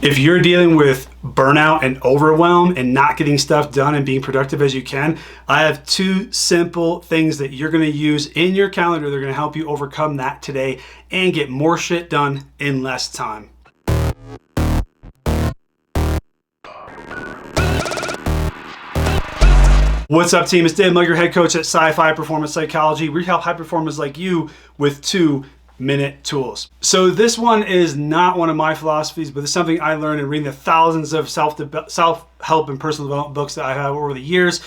If you're dealing with burnout and overwhelm and not getting stuff done and being productive as you can, I have 2 simple things that you're going to use in your calendar. They're going to help you overcome that today and get more shit done in less time. What's up, team? It's Dave Mugger, head coach at PSYFI Performance Psychology. We help high performers like you with 2-minute tools. So this one is not one of my philosophies, but it's something I learned in reading the thousands of self-help and personal development books that I have over the years.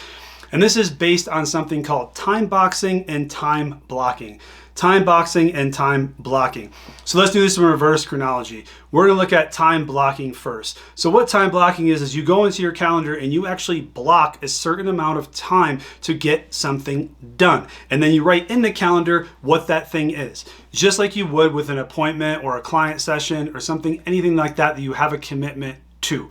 And this is based on something called time boxing and time blocking. Time boxing and time blocking. So let's do this in reverse chronology. We're going to look at time blocking first. So what time blocking is you go into your calendar and you actually block a certain amount of time to get something done. And then you write in the calendar what that thing is. Just like you would with an appointment or a client session or something, anything like that that you have a commitment to.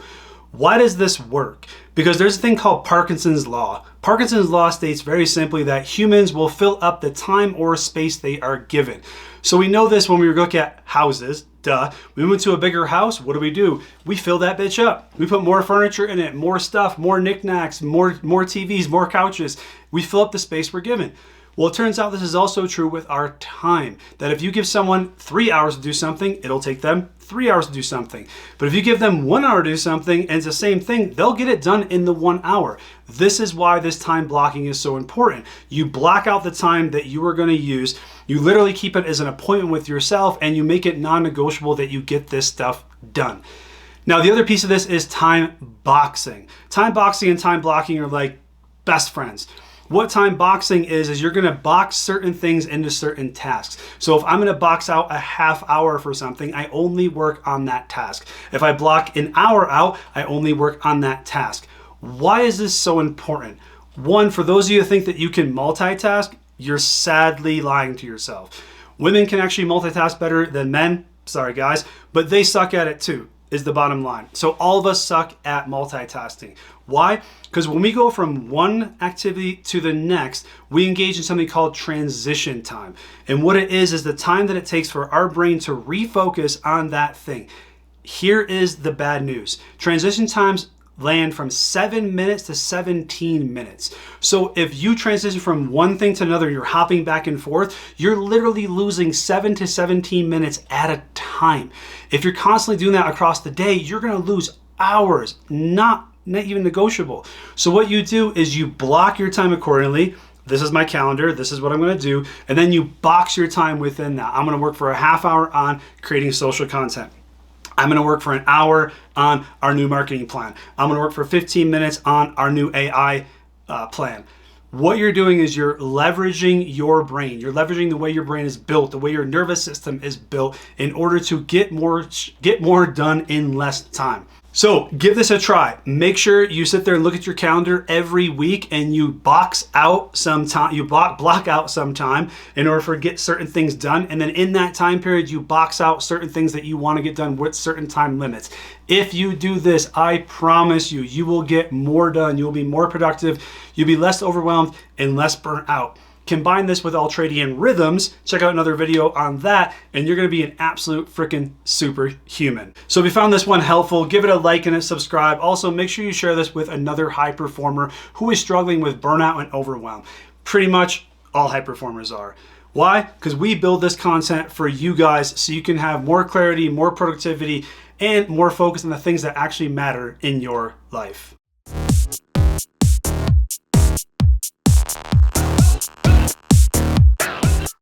Why does this work? Because there's a thing called Parkinson's Law. Parkinson's Law states very simply that humans will fill up the time or space they are given. So we know this when we look at houses. Duh. We move to a bigger house. What do? We fill that bitch up. We put more furniture in it, more stuff, more knickknacks, more TVs, more couches. We fill up the space we're given. Well, it turns out this is also true with our time. That if you give someone 3 hours to do something, it'll take them 3 hours to do something. But if you give them 1 hour to do something and it's the same thing, they'll get it done in the 1 hour. This is why this time blocking is so important. You block out the time that you are going to use. You literally keep it as an appointment with yourself and you make it non-negotiable that you get this stuff done. Now, the other piece of this is time boxing. Time boxing and time blocking are like best friends. What time boxing is you're gonna box certain things into certain tasks. So if I'm gonna box out a half hour for something, I only work on that task. If I block an hour out, I only work on that task. Why is this so important? One, for those of you who think that you can multitask, you're sadly lying to yourself. Women can actually multitask better than men. Sorry guys, but they suck at it too, is the bottom line. So all of us suck at multitasking. Why? Because when we go from one activity to the next, we engage in something called transition time. And what it is the time that it takes for our brain to refocus on that thing. Here is the bad news. Transition times land from 7 minutes to 17 minutes. So if you transition from one thing to another, you're hopping back and forth, you're literally losing 7 to 17 minutes at a time. If you're constantly doing that across the day, you're gonna lose hours, not even negotiable. So what you do is you block your time accordingly. This is my calendar, this is what I'm gonna do, and then you box your time within that. I'm gonna work for a half hour on creating social content. I'm gonna work for an hour on our new marketing plan. I'm gonna work for 15 minutes on our new AI plan. What you're doing is you're leveraging your brain. You're leveraging the way your brain is built, the way your nervous system is built in order to get more done in less time. So give this a try. Make sure you sit there and look at your calendar every week and you box out some time, you block out some time in order to get certain things done. And then in that time period, you box out certain things that you want to get done with certain time limits. If you do this, I promise you, you will get more done. You'll be more productive. You'll be less overwhelmed and less burnt out. Combine this with ultradian rhythms, check out another video on that, and you're gonna be an absolute freaking superhuman. So if you found this one helpful, give it a like and a subscribe. Also, make sure you share this with another high performer who is struggling with burnout and overwhelm. Pretty much all high performers are. Why? Because we build this content for you guys so you can have more clarity, more productivity, and more focus on the things that actually matter in your life.